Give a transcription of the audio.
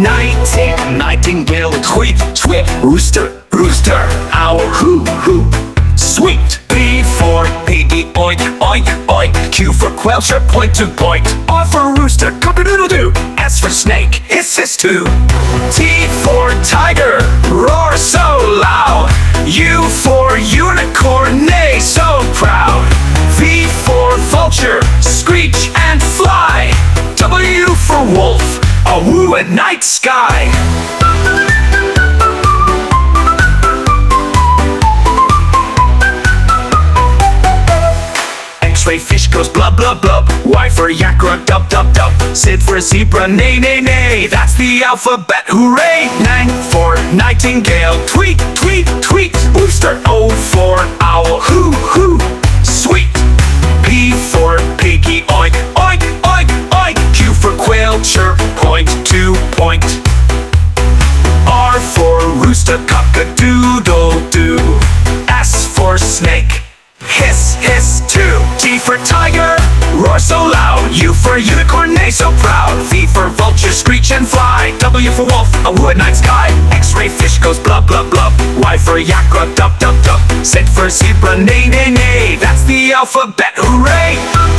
Nightingale, tweet, tweet. Rooster, rooster. Owl, hoo, hoo. Sweet. P for piggy, oink, oink, oink. Q for quail, sharp point to point. R for rooster, cock-a-doodle-doo. S for snake, hiss, hiss too. T for tiger, roar so loud. U for unicorn, neigh so proud. V for vulture, screech and fly. W for wolf, a woo at night sky. X-ray fish goes blub blub blub. Y for yak, dub dub dub. Z for zebra, neigh neigh neigh. That's the alphabet, hooray! 9 for nightingale, tweet tweet tweet. Rooster. O for owl, hoo hoo. Sweet. P for piggy, oink oink oink oink. Q for quail, chirp, point to point. R for rooster, cock-a-doodle-doo. S for snake, hiss, hiss too. T for tiger, roar so loud. U for unicorn, neigh so proud. V for vulture, screech and fly. W for wolf, a woo at night sky. X-ray fish goes blub blub blub. Y for yak, dub dub dub. Z for zebra, neigh neigh neigh. That's the alphabet, hooray!